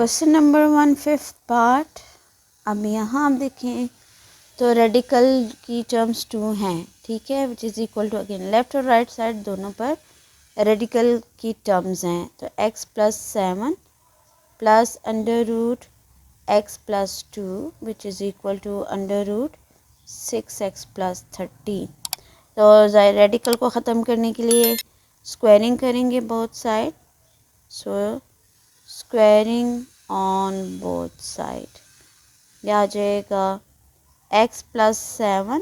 Question number 1 fifth part. अब यहाँ आप देखें तो रेडिकल की टर्म्स 2 हैं, ठीक है, which is equal to again left और राइट साइड दोनों पर रेडिकल की टर्म्स हैं। तो x plus 7 plus under root x plus 2 which is equal to under root 6x plus 13। तो रेडिकल को ख़त्म करने के लिए स्क्वायरिंग करेंगे both side. So squaring on both side यह आ जाएगा x plus 7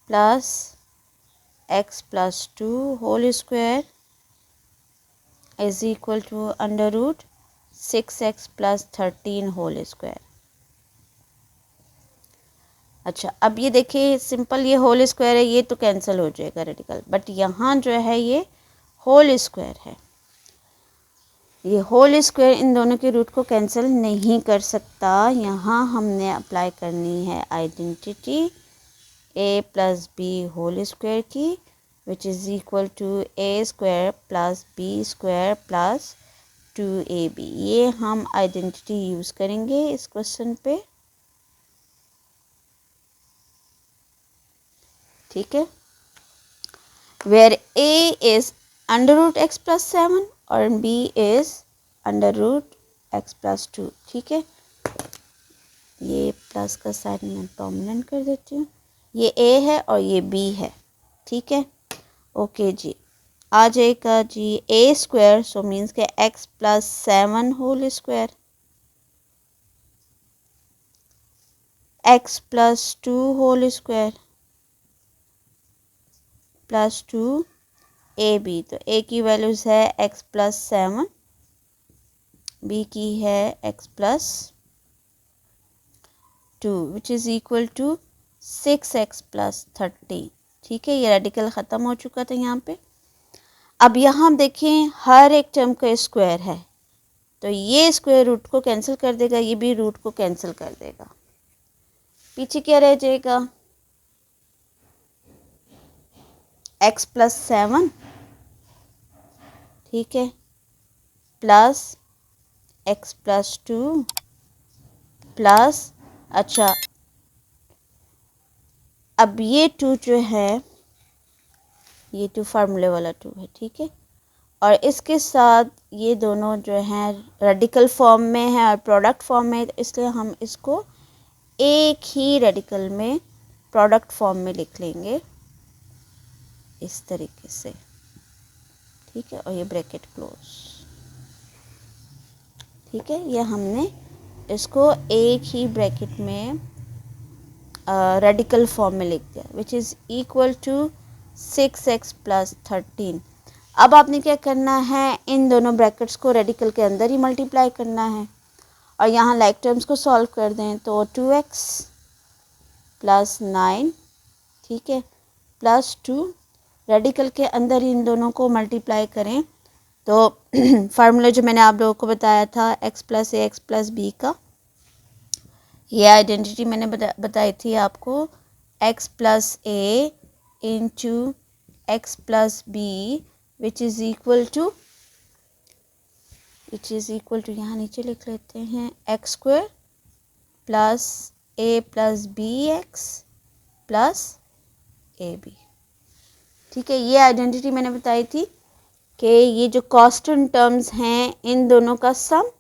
plus x plus 2 whole square is equal to under root 6x plus 13 whole square. अच्छा, अब ये देखिए सिंपल, ये होल स्क्वायर है, ये तो कैंसिल हो जाएगा रेडिकल, बट यहाँ जो है ये होल स्क्वायर है, ये होल स्क्वायर इन दोनों के रूट को कैंसिल नहीं कर सकता। यहाँ हमने अप्लाई करनी है identity a plus b whole square की which is equal to a square plus b square plus 2ab। ये हम आइडेंटिटी यूज़ करेंगे इस क्वेश्चन पे, ठीक है, where a is under root X plus 7 और b is under root X plus 2, ठीक है। ये प्लस का साइन मैं प्रोमिनेंट कर देती हूँ, ये a है और ये b है, ठीक है। ओके जी, आ जाएगा जी a स्क्वायर, सो मीन्स के x plus 7 whole square, x plus 2 whole square plus 2 ab। तो a की वैल्यूज़ है x प्लस 7, b की है x plus 2 which is equal to 6x plus 13, ठीक है। ये रेडिकल ख़त्म हो चुका था यहाँ पे। अब यहाँ देखें हर एक टर्म का स्क्वायर है, तो ये स्क्वायर रूट को कैंसिल कर देगा, ये भी रूट को कैंसिल कर देगा। पीछे क्या रह जाएगा, x प्लस 7, ठीक है, प्लस x प्लस 2 प्लस, अच्छा अब ये 2 जो है ये 2 फार्मूले वाला 2 है, ठीक है, और इसके साथ ये दोनों जो हैं रेडिकल फॉर्म में है और प्रोडक्ट फॉर्म में, इसलिए हम इसको एक ही रेडिकल में प्रोडक्ट फॉर्म में लिख लेंगे इस तरीके से, ठीक है, और ये ब्रैकेट क्लोज, ठीक है। ये हमने इसको एक ही ब्रैकेट में रेडिकल फॉर्म में लिख दिया which is equal to 6x plus 13। अब आपने क्या करना है, इन दोनों ब्रैकेट्स को रेडिकल के अंदर ही मल्टीप्लाई करना है और यहाँ लाइक टर्म्स को सॉल्व कर दें तो 2x प्लस 9, ठीक है, प्लस 2 रेडिकल के अंदर ही इन दोनों को मल्टीप्लाई करें तो फार्मूला जो मैंने आप लोगों को बताया था x plus A X plus B का, ये आइडेंटिटी मैंने बताई थी आपको, x plus A into X plus B which is equal to यहाँ नीचे लिख लेते हैं X square plus A plus B X plus A B, ठीक है। ये आइडेंटिटी मैंने बताई थी कि ये जो कांस्टेंट टर्म्स हैं इन दोनों का सम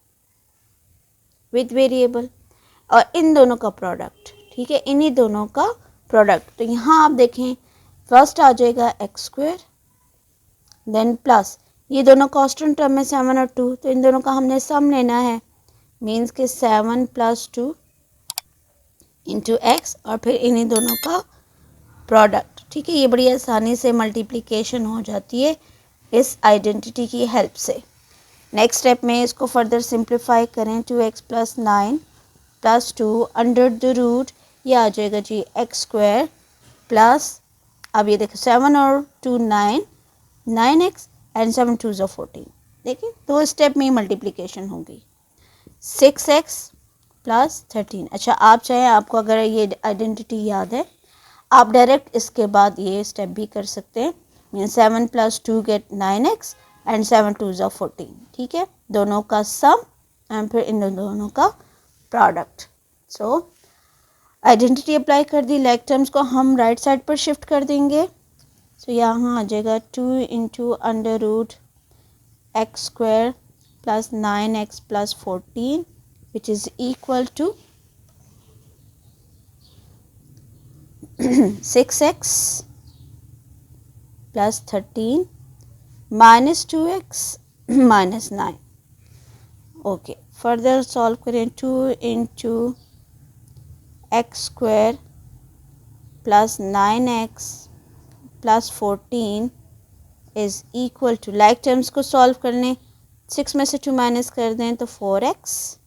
विद वेरिएबल और इन दोनों का प्रोडक्ट, ठीक है, इन्हीं दोनों का प्रोडक्ट। तो यहाँ आप देखें फर्स्ट आ जाएगा एक्स स्क्वायर, देन प्लस ये दोनों कांस्टेंट टर्म में 7 और 2, तो इन दोनों का हमने सम लेना है, मीन्स के 7 प्लस 2 इंटू एक्स और फिर इन्हीं दोनों का प्रोडक्ट, ठीक है। ये बड़ी आसानी से मल्टीप्लिकेशन हो जाती है इस आइडेंटिटी की हेल्प से। नेक्स्ट स्टेप में इसको फर्दर सिंप्लीफाई करें, 2x plus 9 plus 2 under the root, ये आ जाएगा जी एक्स स्क्वायर प्लस, अब ये देखो 7 और 2 9x एंड 7 2 14, देखिए 2 स्टेप में ही मल्टीप्लिकेशन होगी, 6x प्लस 13। अच्छा, आप चाहें, आपको अगर ये आइडेंटिटी याद है आप डायरेक्ट इसके बाद ये स्टेप भी कर सकते हैं, mean 7 plus 2 gate 9x and 7 2 14, ठीक है, दोनों का सम एंड फिर इन दोनों का प्रोडक्ट। सो आइडेंटिटी अप्लाई कर दी, लाइक टर्म्स को हम राइट साइड पर शिफ्ट कर देंगे। सो यहाँ आ जाएगा 2 into under root X square plus 9x plus 14 which is equal to 6x plus 13 minus 2x minus 9। Okay, further solve करें। 2 into X square plus 9x plus 14 is equal to, like terms को solve करने 6 में से 2 minus कर दें तो 4x,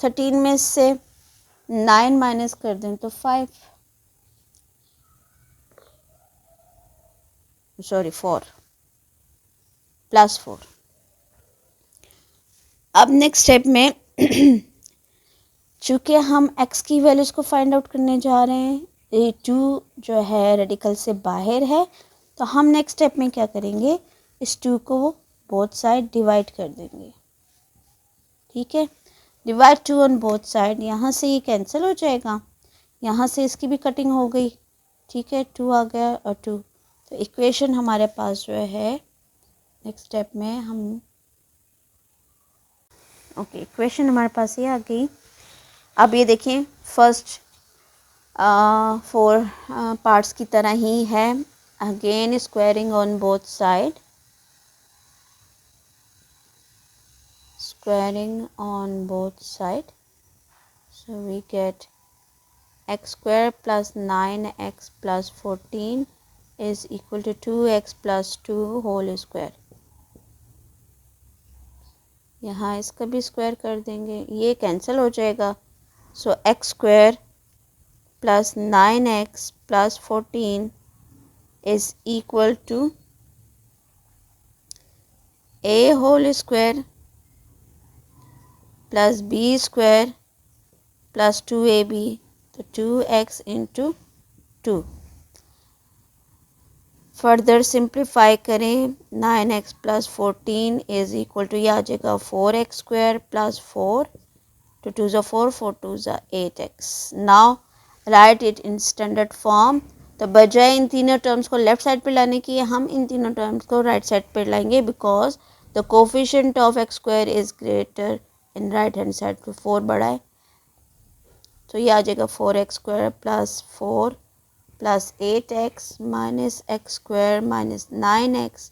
13 में से 9 माइनस कर दें तो 4, प्लस 4। अब नेक्स्ट स्टेप में चूँकि हम x की वैल्यूज़ को फाइंड आउट करने जा रहे हैं, ये 2 जो है रेडिकल से बाहर है, तो हम नेक्स्ट स्टेप में क्या करेंगे, इस 2 को बोथ साइड डिवाइड कर देंगे। ठीक है, डिवाइड 2 ऑन बोथ साइड, यहाँ से ये कैंसिल हो जाएगा, यहाँ से इसकी भी कटिंग हो गई। ठीक है, 2 आ गया और 2, तो इक्वेशन हमारे पास जो है नेक्स्ट स्टेप में हम इक्वेशन हमारे पास ये आ गई। अब ये देखें, फर्स्ट 4 पार्ट्स की तरह ही है, again squaring on both side, squaring on both side, so we get x square plus 9x plus 14 is equal to 2x plus 2 whole square। यहाँ इसका भी स्क्वायर कर देंगे, ये कैंसिल हो जाएगा। So x square plus 9x plus 14 is equal to a whole square plus b square plus 2ab, तो 2x into 2। Further simplify करें, 9x plus 14 is equal to, ये आ जाएगा 4x स्क्वायर प्लस 4, तो 2 ज़ा 4, 4 2 ज़ा 8x। Now right it in standard form. तो बजाय इन तीनों टर्म्स को लेफ्ट साइड पे लाने की, हम इन तीनों टर्म्स को राइट साइड पे लाएंगे, because the coefficient of X square is greater in right hand side पे, 4 बड़ा है, तो ये आ जाएगा 4x स्क्वायर plus 4 plus 8x minus X square minus 9x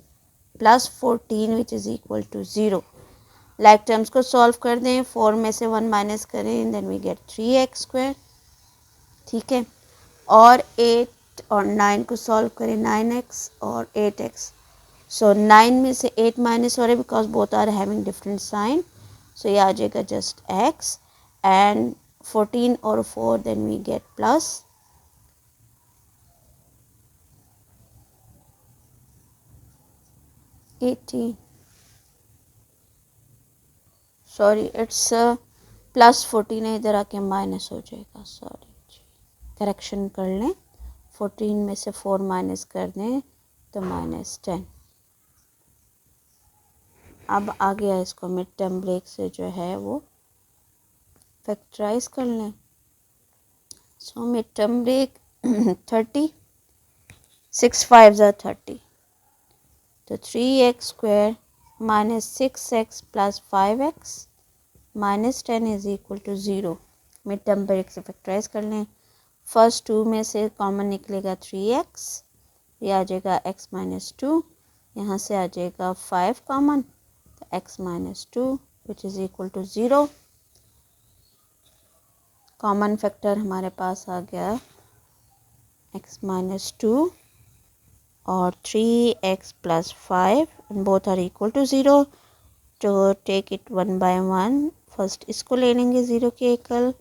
plus 14 which is equal to 0। Like terms को सॉल्व कर दें, 4 में से 1 माइनस करें, then we gate 3x square. ठीक है, और 8 और 9 को सॉल्व करें, 9x और 8x, सो 9 में से 8 माइनस हो रहे because both are having different sign, so ये आ जाएगा जस्ट x एंड 14 और 4, then we get plus 18, sorry it's plus 14 है, इधर आके माइनस हो जाएगा, सॉरी करेक्शन कर लें, 14 में से 4 माइनस कर दें तो माइनस 10। अब आ गया, इसको मिड टर्म ब्रेक से जो है वो फैक्टराइज कर लें। सो मिड टर्म ब्रेक 30, 6 5 ज़ा 30, तो 3x square minus 6x plus 5x minus 10 is equal to 0। Mid term break से फैक्टराइज कर लें, फर्स्ट 2 में से कॉमन निकलेगा 3x, ये आ जाएगा x माइनस 2, यहाँ से आ जाएगा 5 कॉमन, तो x minus 2 which is equal to 0। Common factor हमारे पास आ गया x माइनस 2 और 3x plus 5, both are equal to 0, तो टेक इट 1 बाय 1। फर्स्ट इसको ले लेंगे 0 के एकल,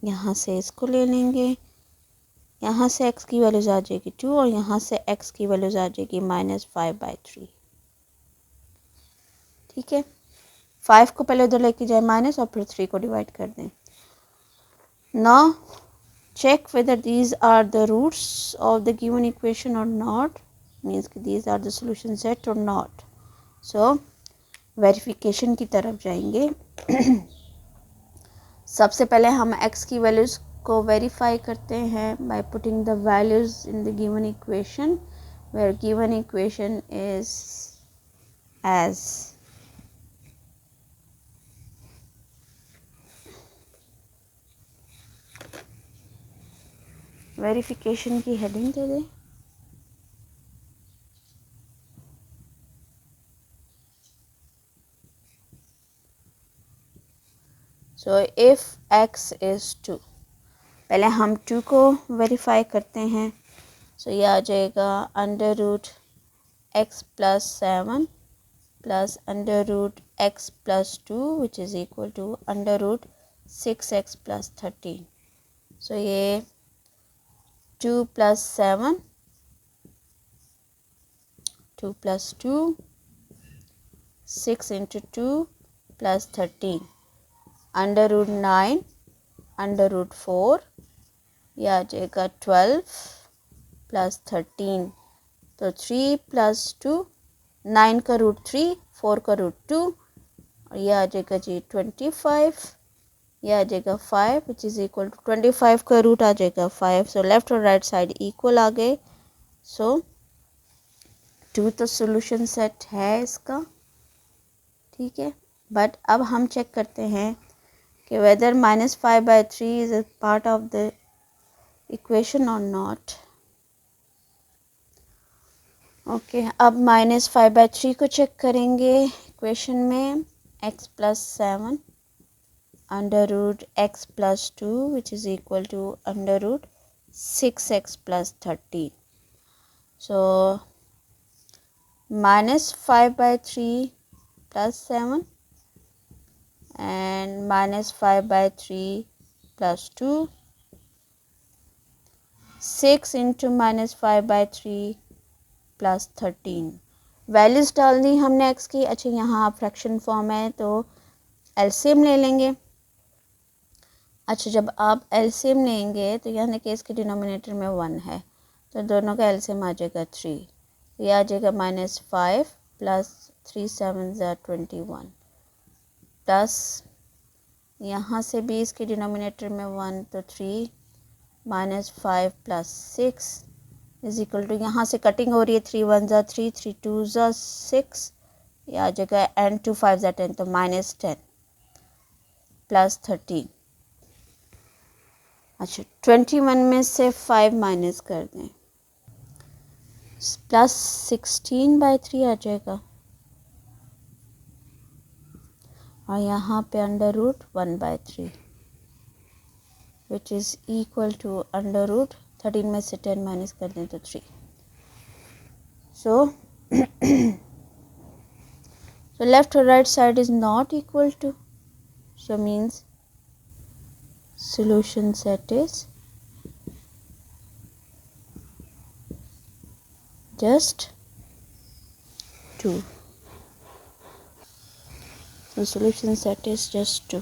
यहाँ से इसको ले लेंगे, यहाँ से x की वैल्यूज़ आ जाएगी 2 और यहाँ से x की वैल्यूज़ आ जाएगी -5/3। ठीक है, 5 को पहले उधर लेके जाए माइनस और फिर 3 को डिवाइड कर दें। Now check whether these are the roots of the given equation or not, means these are the solution set or not. So verification की तरफ जाएंगे। सबसे पहले हम x की वैल्यूज़ को वेरीफाई करते हैं by putting the values in the given equation, where given equation is as verification की हेडिंग दे दें। सो इफ़ x इज़ 2, पहले हम 2 को वेरीफाई करते हैं। सो ये आ जाएगा under root x plus 7 plus under root x plus 2 which is equal to under root 6x plus 13। So ये 2 plus 7, 2 plus 2, 6 into 2 plus 13, under root 9, under root 4, यह आ जाएगा 12 प्लस 13। तो 3 प्लस 2, 9 का रूट 3, 4 का रूट 2, और यह आ जाएगा जी 25, यह आ जाएगा 5 विच इज़ इक्वल टू 25 का रूट आ जाएगा 5। सो लेफ़्ट और राइट साइड इक्वल आ गए। सो 2 तो सोल्यूशन सेट है इसका, ठीक है। बट अब हम चेक करते हैं कि whether -5/3 is a part of the equation और नॉट। ओके, अब -5/3 को चेक करेंगे इक्वेशन में। x plus 7 under root x plus 2 which is equal to under root 6x plus 13। So -5/3 plus 7 and -5/3 plus 2, 6 into -5/3 plus 13। Values डाल दी हमने x की। अच्छा, यहाँ फ्रैक्शन फॉर्म है तो एलसीएम ले लेंगे। अच्छा, जब आप एलसीएम लेंगे तो यहाँ देखिए इसके डिनोमिनेटर में 1 है तो दोनों का एलसीएम आ जाएगा 3। ये आ जाएगा -5 प्लस 3 7 21 प्लस यहाँ से भी इसके डिनोमिनेटर में 1 तो 3 -5 प्लस 6 इज इक्वल टू, यहाँ से कटिंग हो रही है 3 1 3 3 2 6, ये आ जाएगा एंड 2 5 10 तो -10 प्लस 13। अच्छा, 21 में से 5 माइनस कर दें, प्लस 16/3 आ जाएगा और यहाँ पे under root 1/3 which is equal to under root 13 में से 10 माइनस कर दें तो 3। सो लेफ्ट और right side is not equal to, so means solution set is just 2. So solution set is just 2.